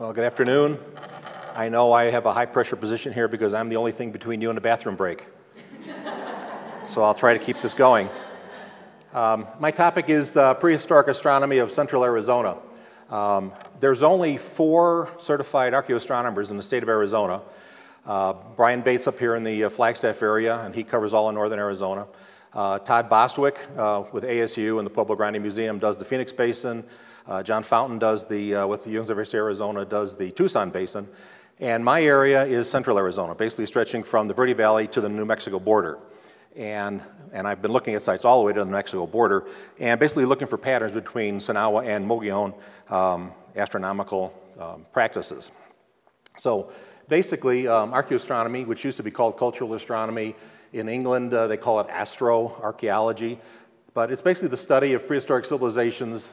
Well, good afternoon. I know I have a high-pressure position here because I'm the only thing between you and a bathroom break. So I'll try to keep this going. My topic is the prehistoric astronomy of central Arizona. There's only 4 certified archaeoastronomers in the state of Arizona. Brian Bates up here in the Flagstaff area, and he covers all of northern Arizona. Todd Bostwick with ASU and the Pueblo Grande Museum does the Phoenix Basin. John Fountain does with the University of Arizona, does the Tucson Basin. And my area is central Arizona, basically stretching from the Verde Valley to the New Mexico border. And I've been looking at sites all the way to the New Mexico border and basically looking for patterns between Sinagua and Mogollon astronomical practices. So basically, archaeoastronomy, which used to be called cultural astronomy, in England they call it astroarchaeology, but it's basically the study of prehistoric civilizations,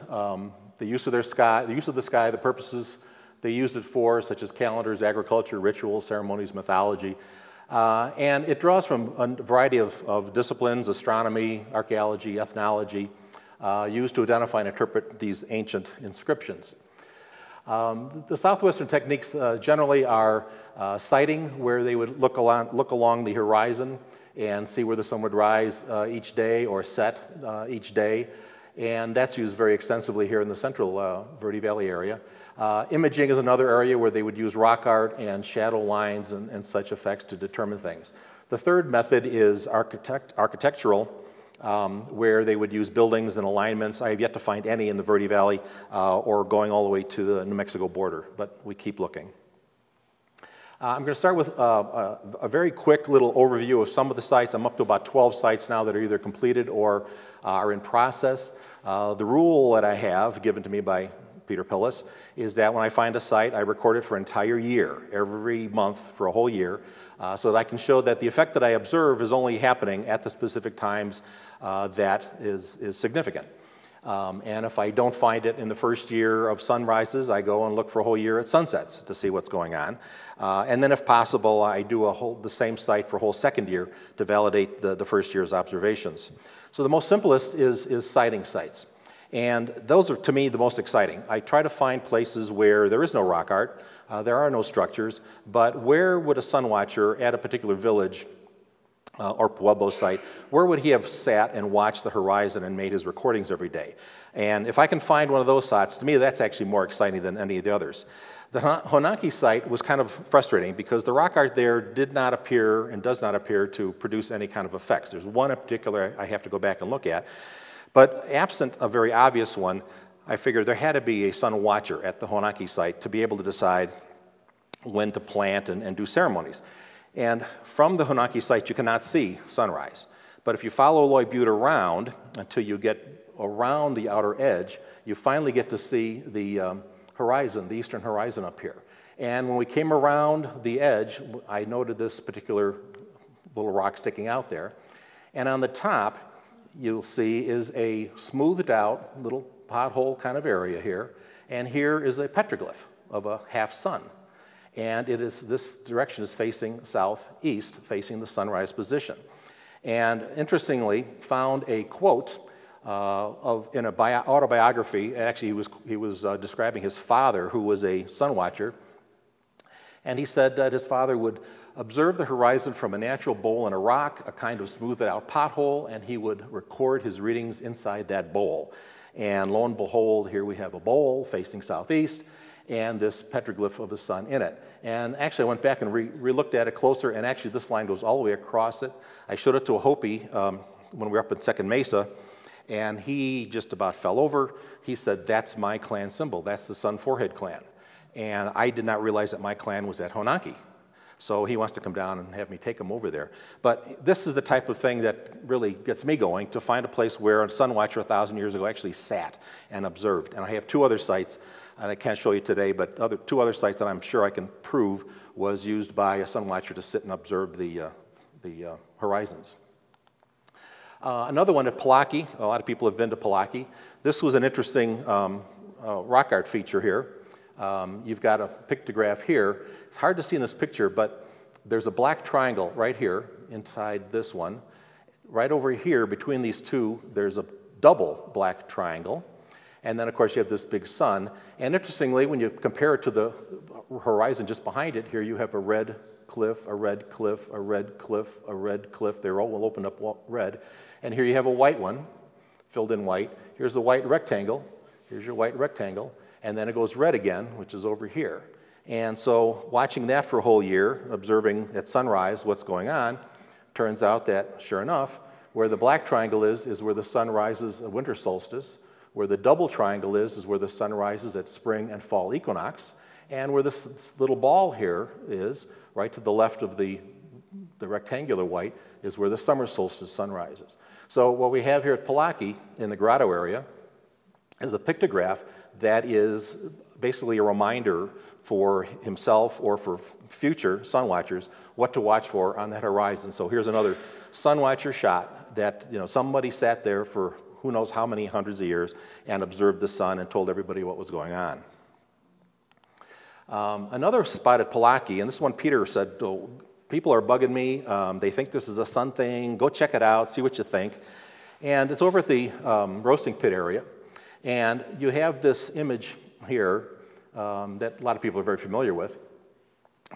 the use of the sky, the purposes they used it for, such as calendars, agriculture, rituals, ceremonies, mythology. And it draws from a variety of disciplines, astronomy, archaeology, ethnology, used to identify and interpret these ancient inscriptions. The southwestern techniques generally are sighting, where they would look along the horizon and see where the sun would rise each day or set each day. And that's used very extensively here in the central Verde Valley area. Imaging is another area where they would use rock art and shadow lines and such effects to determine things. The third method is architectural, where they would use buildings and alignments. I have yet to find any in the Verde Valley or going all the way to the New Mexico border, but we keep looking. I'm going to start with a very quick little overview of some of the sites. I'm up to about 12 sites now that are either completed or are in process. The rule that I have, given to me by Peter Pillis, is that when I find a site, I record it for an entire year, every month for a whole year, so that I can show that the effect that I observe is only happening at the specific times that is significant. And if I don't find it in the first year of sunrises, I go and look for a whole year at sunsets to see what's going on. And then if possible, I do the same site for a whole second year to validate the first year's observations. So the most simplest is sighting sites. And those are, to me, the most exciting. I try to find places where there is no rock art, there are no structures, but where would a sun watcher at a particular village or Pueblo site, where would he have sat and watched the horizon and made his recordings every day? And if I can find one of those sites, to me that's actually more exciting than any of the others. The Honaki site was kind of frustrating because the rock art there did not appear and does not appear to produce any kind of effects. There's one in particular I have to go back and look at, but absent a very obvious one, I figured there had to be a sun watcher at the Honaki site to be able to decide when to plant and do ceremonies. And from the Honaki site, you cannot see sunrise. But if you follow Lloyd Butte around until you get around the outer edge, you finally get to see the horizon, the eastern horizon up here. And when we came around the edge, I noted this particular little rock sticking out there. And on the top, you'll see is a smoothed out little pothole kind of area here. And here is a petroglyph of a half sun. And this direction is facing southeast, facing the sunrise position. And interestingly, found a quote in an autobiography. Actually, he was describing his father, who was a sun watcher. And he said that his father would observe the horizon from a natural bowl in a rock, a kind of smoothed out pothole, and he would record his readings inside that bowl. And lo and behold, here we have a bowl facing southeast, and this petroglyph of the sun in it. And actually, I went back and re-looked at it closer, and actually this line goes all the way across it. I showed it to a Hopi when we were up in Second Mesa, and he just about fell over. He said, "That's my clan symbol. That's the Sun Forehead clan." And I did not realize that my clan was at Honaki. So he wants to come down and have me take him over there. But this is the type of thing that really gets me going, to find a place where a sun watcher 1,000 years ago actually sat and observed. And I have 2 other sites, and I can't show you today, but 2 other sites that I'm sure I can prove was used by a sun watcher to sit and observe the horizons. Another one at Palaki. A lot of people have been to Palaki. This was an interesting rock art feature here. You've got a pictograph here. It's hard to see in this picture, but there's a black triangle right here inside this one. Right over here, between these two, there's a double black triangle. And then, of course, you have this big sun. And interestingly, when you compare it to the horizon just behind it, here you have a red cliff, a red cliff, a red cliff, a red cliff. They're all opened up red. And here you have a white one, filled in white. Here's a white rectangle. Here's your white rectangle. And then it goes red again, which is over here. And so watching that for a whole year, observing at sunrise what's going on, turns out that, sure enough, where the black triangle is where the sun rises at winter solstice. Where the double triangle is where the sun rises at spring and fall equinox. And where this little ball here is, right to the left of the rectangular white, is where the summer solstice sun rises. So what we have here at Palaki in the grotto area is a pictograph that is basically a reminder for himself or for future sun watchers what to watch for on that horizon. So here's another sun watcher shot that somebody sat there for who knows how many hundreds of years and observed the sun and told everybody what was going on. Another spot at Palaki, and this one Peter said, oh, people are bugging me. They think this is a sun thing. Go check it out, see what you think. And it's over at the roasting pit area. And you have this image here that a lot of people are very familiar with.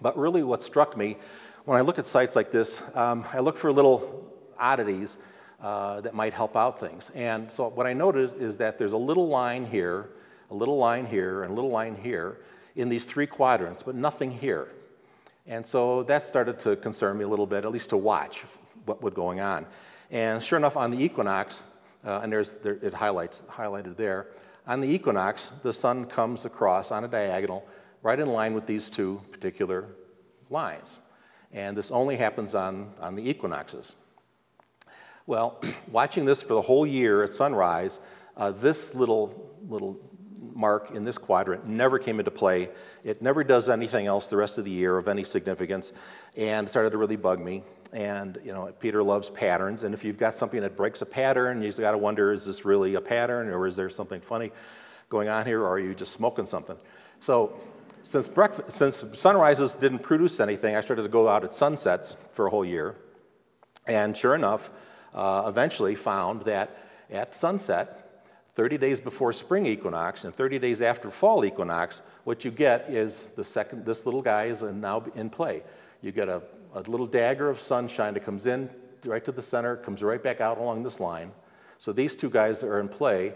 But really what struck me, when I look at sites like this, I look for little oddities that might help out things. And so what I noticed is that there's a little line here, a little line here, and a little line here in these three quadrants, but nothing here. And so that started to concern me a little bit, at least to watch what was going on. And sure enough, on the equinox, and it highlighted there, on the equinox, the sun comes across on a diagonal right in line with these two particular lines. And this only happens on the equinoxes. Well, watching this for the whole year at sunrise, this little mark in this quadrant never came into play. It never does anything else the rest of the year of any significance, and it started to really bug me. And Peter loves patterns, and if you've got something that breaks a pattern, you've got to wonder, is this really a pattern, or is there something funny going on here, or are you just smoking something? So since sunrises didn't produce anything, I started to go out at sunsets for a whole year, and sure enough, eventually found that at sunset, 30 days before spring equinox and 30 days after fall equinox, what you get is this little guy is now in play. You get a little dagger of sunshine that comes in right to the center, comes right back out along this line. So these two guys are in play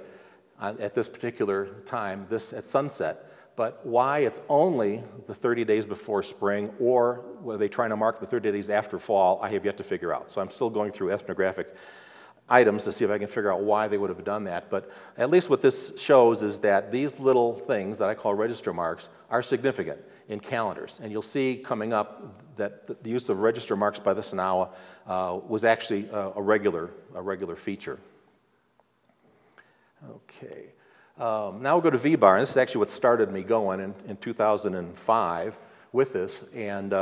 at this particular time, at sunset. But why it's only the 30 days before spring, or were they trying to mark the 30 days after fall, I have yet to figure out. So I'm still going through ethnographic items to see if I can figure out why they would have done that. But at least what this shows is that these little things that I call register marks are significant in calendars. And you'll see coming up that the use of register marks by the Sinagua was actually a regular feature. Okay. Now we'll go to V-bar, and this is actually what started me going in 2005 with this. And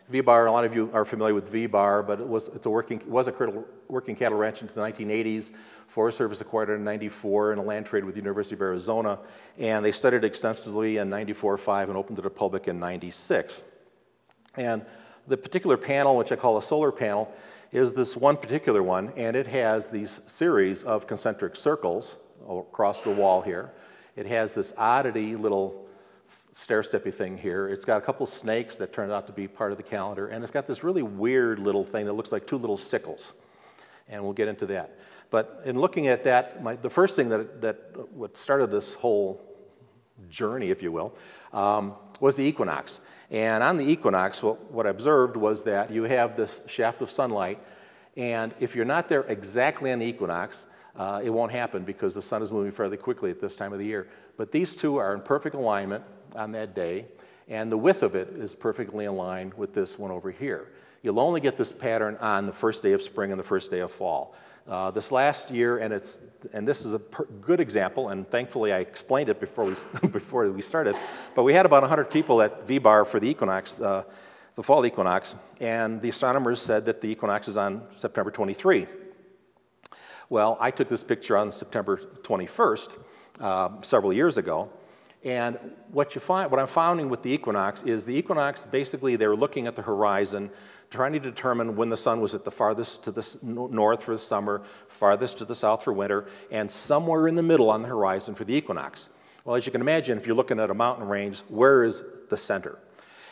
V-bar, a lot of you are familiar with V-bar, but it was a working cattle ranch into the 1980s. Forest Service acquired it in '94 in a land trade with the University of Arizona, and they studied it extensively in '94-5 and opened to the public in '96. And the particular panel, which I call a solar panel, is this one particular one, and it has these series of concentric circles across the wall here. It has this oddity little stair-steppy thing here. It's got a couple snakes that turned out to be part of the calendar, and it's got this really weird little thing that looks like two little sickles, and we'll get into that. But in looking at that, the first thing what started this whole journey, if you will, was the equinox. And on the equinox, what I observed was that you have this shaft of sunlight, and if you're not there exactly on the equinox, it won't happen because the sun is moving fairly quickly at this time of the year. But these two are in perfect alignment on that day, and the width of it is perfectly aligned with this one over here. You'll only get this pattern on the first day of spring and the first day of fall. This last year, and this is a good example, and thankfully I explained it before we started, but we had about 100 people at V-bar for the equinox, the fall equinox, and the astronomers said that the equinox is on September 23. Well, I took this picture on September 21st several years ago, And what I'm finding with the equinox is the equinox, basically they were looking at the horizon, trying to determine when the sun was at the farthest to the north for the summer, farthest to the south for winter, and somewhere in the middle on the horizon for the equinox. Well, as you can imagine, if you're looking at a mountain range, where is the center?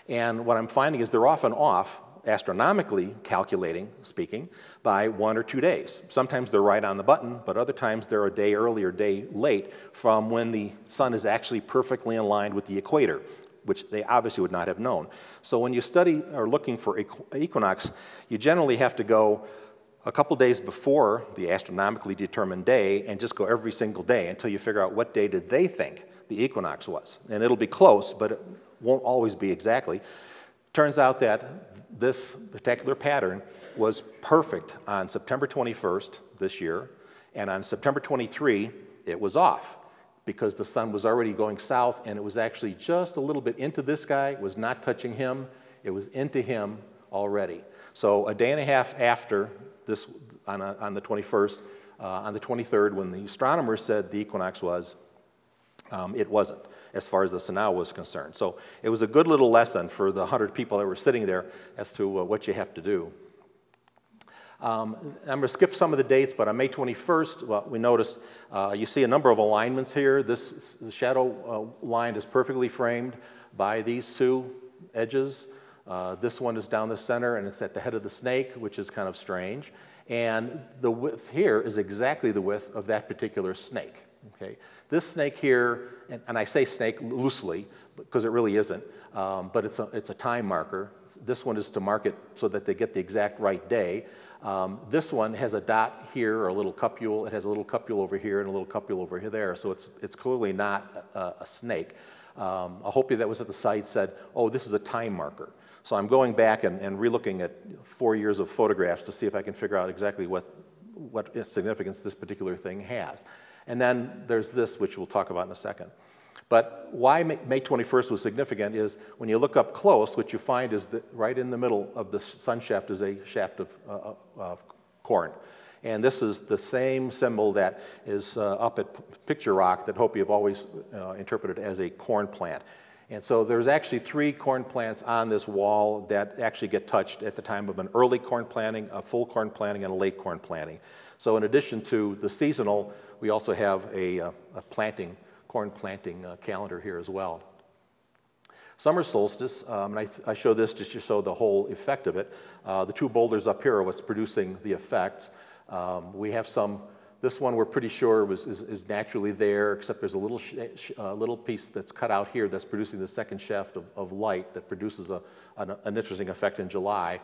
And what I'm finding is they're often off, astronomically calculating, speaking, by 1 or 2 days. Sometimes they're right on the button, but other times they're a day early or a day late from when the sun is actually perfectly aligned with the equator, which they obviously would not have known. So when you study or looking for equinox, you generally have to go a couple days before the astronomically determined day and just go every single day until you figure out what day did they think the equinox was. And it'll be close, but it won't always be exactly. Turns out that this particular pattern was perfect on September 21st this year, and on September 23, it was off because the sun was already going south, and it was actually just a little bit into this guy. It was not touching him. It was into him already. So a day and a half after this, on the 21st, on the 23rd, when the astronomers said the equinox was, it wasn't, as far as the Sinagua was concerned. So it was a good little lesson for the 100 people that were sitting there as to what you have to do. I'm going to skip some of the dates, but on May 21st, well, we noticed, you see a number of alignments here. This shadow line is perfectly framed by these two edges. This one is down the center, and it's at the head of the snake, which is kind of strange. And the width here is exactly the width of that particular snake. Okay. This snake here, and I say snake loosely because it really isn't, but it's a time marker. This one is to mark it so that they get the exact right day. This one has a dot here, or a little cupule. It has a little cupule over here and a little cupule over here there, so it's clearly not a snake. A Hopi that was at the site said, oh, this is a time marker. So I'm going back and re-looking at 4 years of photographs to see if I can figure out exactly what significance this particular thing has. And then there's this, which we'll talk about in a second. But why May 21st was significant is when you look up close, what you find is that right in the middle of the sun shaft is a shaft of corn. And this is the same symbol that is up at Picture Rock that Hopi have always interpreted as a corn plant. And so there's actually 3 corn plants on this wall that actually get touched at the time of an early corn planting, a full corn planting, and a late corn planting. So in addition to the seasonal, we also have a corn planting calendar here as well. Summer solstice, and I show this just to show the whole effect of it. The 2 boulders up here are what's producing the effects. We have some, this one we're pretty sure is naturally there, except there's a little piece that's cut out here that's producing the second shaft of light that produces an interesting effect in July.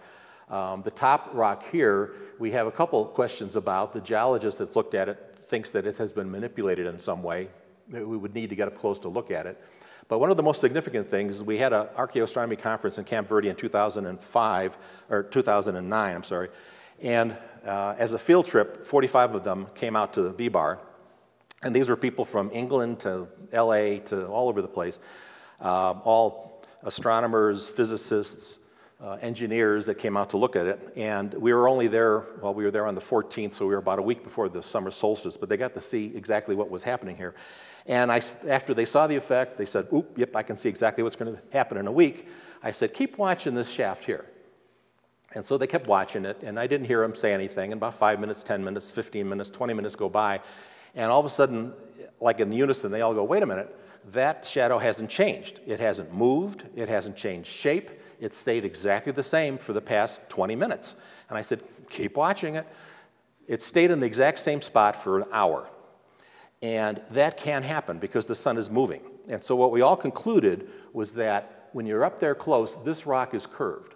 The top rock here, we have a couple questions about. The geologist that's looked at it thinks that it has been manipulated in some way. We would need to get up close to look at it. But one of the most significant things is we had an Archaeo-Astronomy conference in Camp Verde in 2009, I'm sorry. And as a field trip, 45 of them came out to the V-Bar. And these were people from England to LA to all over the place, all astronomers, physicists, engineers that came out to look at it. And we were only there, well, we were there on the 14th, so we were about a week before the summer solstice, but they got to see exactly what was happening here. And after they saw the effect, they said, oop, yep, I can see exactly what's going to happen in a week. I said, keep watching this shaft here. And so they kept watching it, and I didn't hear them say anything. And about 5 minutes, 10 minutes, 15 minutes, 20 minutes go by, and all of a sudden, like in unison, they all go, wait a minute, that shadow hasn't changed. It hasn't moved. It hasn't changed shape. It stayed exactly the same for the past 20 minutes. And I said, keep watching it. It stayed in the exact same spot for an hour. And that can't happen because the sun is moving. And so what we all concluded was that when you're up there close, this rock is curved.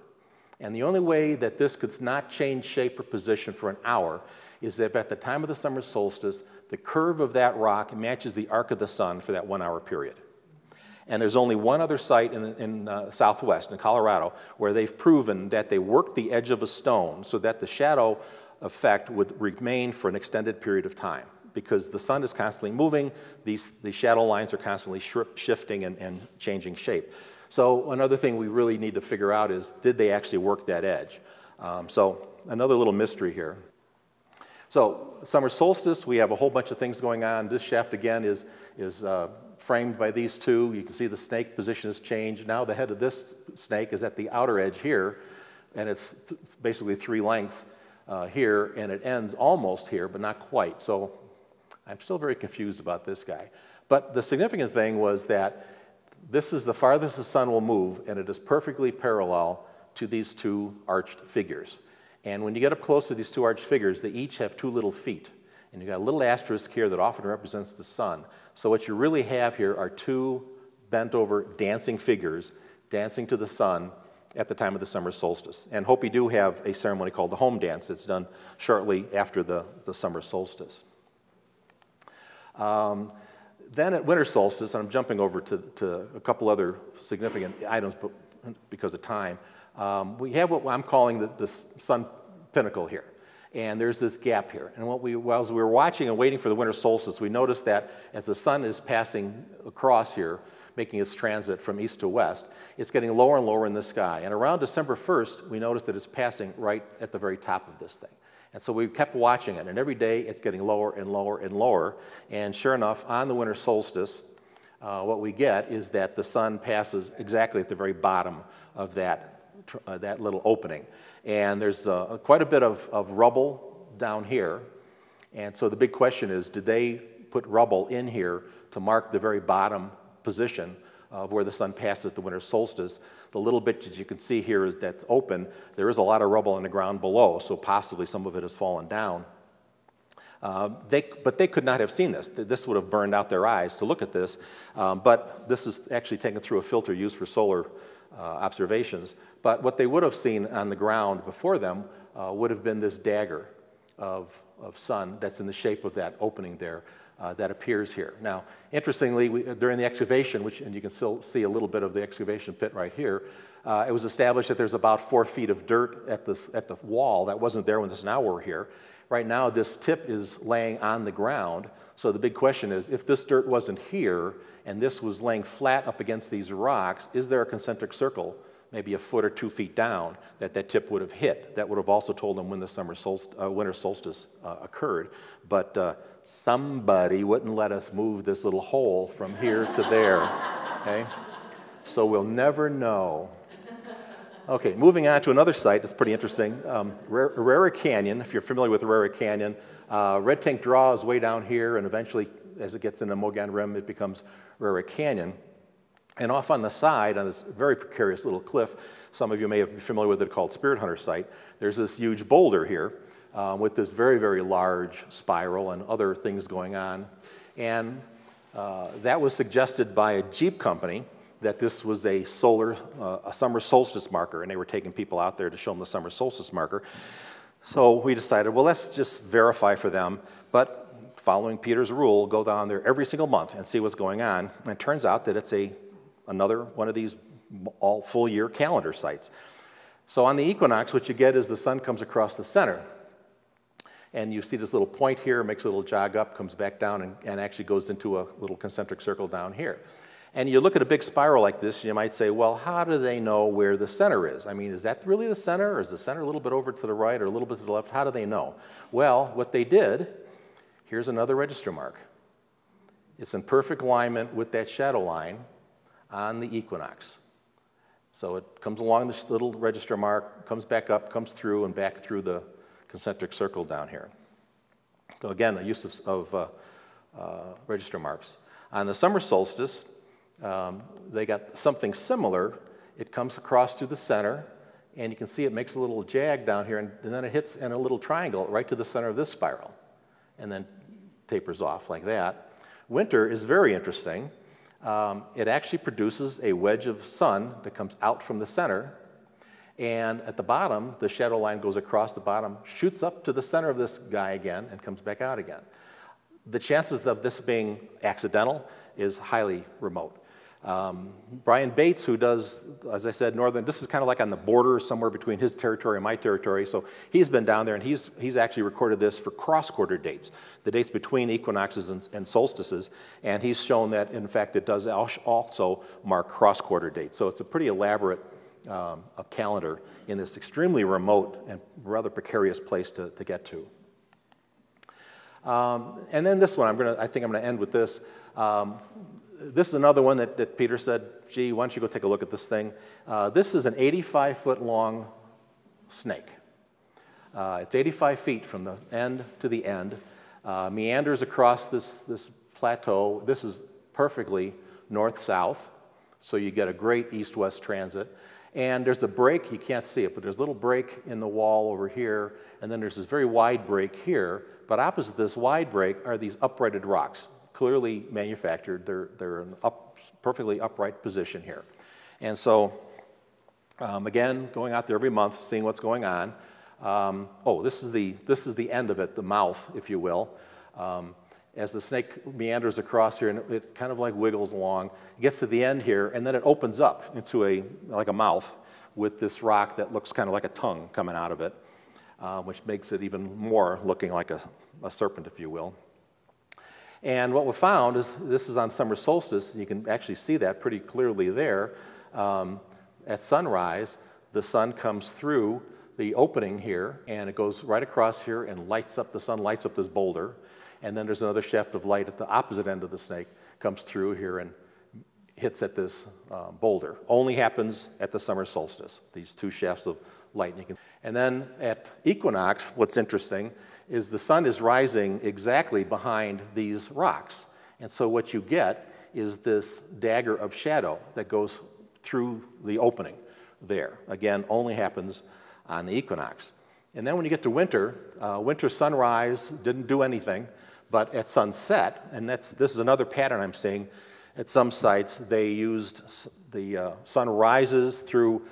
And the only way that this could not change shape or position for an hour is if at the time of the summer solstice, the curve of that rock matches the arc of the sun for that 1 hour period. And there's only one other site in Southwest, in Colorado, where they've proven that they worked the edge of a stone so that the shadow effect would remain for an extended period of time. Because the sun is constantly moving, these shadow lines are constantly shifting and changing shape. So another thing we really need to figure out is, did they actually work that edge? So another little mystery here. So summer solstice, we have a whole bunch of things going on. This shaft again is framed by these two. You can see the snake position has changed. Now the head of this snake is at the outer edge here, and it's basically 3 lengths here, and it ends almost here, but not quite. So I'm still very confused about this guy. But the significant thing was that this is the farthest the sun will move, and it is perfectly parallel to these 2 arched figures. And when you get up close to these 2 arched figures, they each have 2 little feet. And you've got a little asterisk here that often represents the sun. So what you really have here are 2 bent over dancing figures dancing to the sun at the time of the summer solstice. And Hopi do have a ceremony called the home dance. It's done shortly after the summer solstice. Then at winter solstice, and I'm jumping over to a couple other significant items because of time, we have what I'm calling the sun pinnacle here. And there's this gap here. And as we were watching and waiting for the winter solstice, we noticed that as the sun is passing across here, making its transit from east to west, it's getting lower and lower in the sky. And around December 1st, we noticed that it's passing right at the very top of this thing. And so we kept watching it, and every day it's getting lower and lower and lower. And sure enough, on the winter solstice, what we get is that the sun passes exactly at the very bottom of that little opening. And there's quite a bit of rubble down here. And so the big question is, did they put rubble in here to mark the very bottom position of where the sun passes the winter solstice? The little bit that you can see here is that's open. There is a lot of rubble on the ground below, so possibly some of it has fallen down. But they could not have seen this. This would have burned out their eyes to look at this. But this is actually taken through a filter used for solar observations. But what they would have seen on the ground before them would have been this dagger of sun that's in the shape of that opening there that appears here. Now, interestingly, during the excavation, and you can still see a little bit of the excavation pit right here, it was established that there's about 4 feet of dirt at the wall that wasn't there when now we're here. Right now, this tip is laying on the ground. So the big question is, if this dirt wasn't here and this was laying flat up against these rocks, is there a concentric circle, maybe a foot or 2 feet down, that tip would have hit? That would have also told them when the winter solstice occurred. But somebody wouldn't let us move this little hole from here to there, okay? So we'll never know. Okay, moving on to another site that's pretty interesting, Herrera Canyon. If you're familiar with Herrera Canyon, Red Tank Draw is way down here, and eventually, as it gets into Mogollon Rim, it becomes Herrera Canyon. And off on the side, on this very precarious little cliff, some of you may be familiar with it, called Spirit Hunter Site, there's this huge boulder here with this very, very large spiral and other things going on. And that was suggested by a Jeep company, that this was a summer solstice marker, and they were taking people out there to show them the summer solstice marker. So we decided, well, let's just verify for them, but following Peter's rule, go down there every single month and see what's going on. And it turns out that it's another one of these all full year calendar sites. So on the equinox, what you get is the sun comes across the center. And you see this little point here, makes a little jog up, comes back down, and actually goes into a little concentric circle down here. And you look at a big spiral like this, you might say, well, how do they know where the center is? I mean, is that really the center, or is the center a little bit over to the right or a little bit to the left? How do they know? Well, what they did, here's another register mark. It's in perfect alignment with that shadow line on the equinox. So it comes along this little register mark, comes back up, comes through, and back through the concentric circle down here. So again, a use of register marks. On the summer solstice, they got something similar. It comes across through the center, and you can see it makes a little jag down here, and then it hits in a little triangle right to the center of this spiral, and then tapers off like that. Winter is very interesting. It actually produces a wedge of sun that comes out from the center, and at the bottom, the shadow line goes across the bottom, shoots up to the center of this guy again, and comes back out again. The chances of this being accidental is highly remote. Brian Bates, who does, as I said, this is kind of like on the border somewhere between his territory and my territory, so he's been down there, and he's actually recorded this for cross-quarter dates, the dates between equinoxes and solstices, and he's shown that, in fact, it does also mark cross-quarter dates. So it's a pretty elaborate calendar in this extremely remote and rather precarious place to get to. And then this one, I think I'm going to end with this. this is another one that Peter said, gee, why don't you go take a look at this thing. This is an 85-foot long snake. It's 85 feet from the end to the end. Meanders across this plateau. This is perfectly north-south, so you get a great east-west transit. And there's a break, you can't see it, but there's a little break in the wall over here, and then there's this very wide break here. But opposite this wide break are these uprighted rocks, clearly manufactured. They're in a perfectly upright position here. And so, again, going out there every month, seeing what's going on. Oh, this is the end of it, the mouth, if you will. As the snake meanders across here, and it kind of like wiggles along, it gets to the end here, and then it opens up into like a mouth with this rock that looks kind of like a tongue coming out of it, which makes it even more looking like a serpent, if you will. And what we found is, this is on summer solstice, and you can actually see that pretty clearly there. At sunrise, the sun comes through the opening here, and it goes right across here and the sun lights up this boulder. And then there's another shaft of light at the opposite end of the snake, comes through here and hits at this boulder. Only happens at the summer solstice, these two shafts of light. And then at equinox, what's interesting is the sun is rising exactly behind these rocks. And so what you get is this dagger of shadow that goes through the opening there. Again, only happens on the equinox. And then when you get to winter, winter sunrise didn't do anything, but at sunset, and this is another pattern I'm seeing, at some sites they used the sun rises through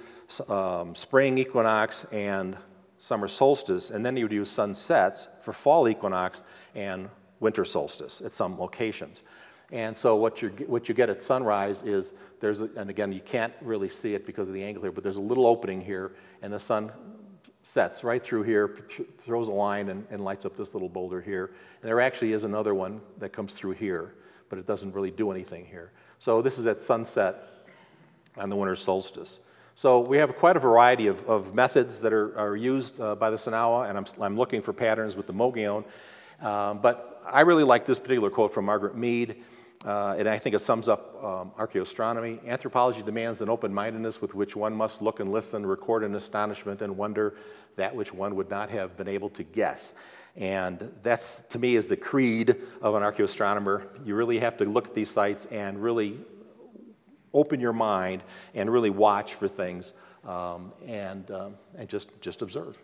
spring equinox and summer solstice, and then you would use sunsets for fall equinox and winter solstice at some locations. And so what you get at sunrise is and again, you can't really see it because of the angle here, but there's a little opening here, and the sun sets right through here, throws a line and lights up this little boulder here. And there actually is another one that comes through here, but it doesn't really do anything here. So this is at sunset on the winter solstice. So we have quite a variety of methods that are used by the Sinagua, and I'm looking for patterns with the Mogollon. But I really like this particular quote from Margaret Mead, and I think it sums up Archaeo-Astronomy. Anthropology demands an open-mindedness with which one must look and listen, record in astonishment, and wonder that which one would not have been able to guess. And that's, to me, is the creed of an archaeoastronomer. You really have to look at these sites and really open your mind and really watch for things and just observe.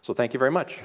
So thank you very much.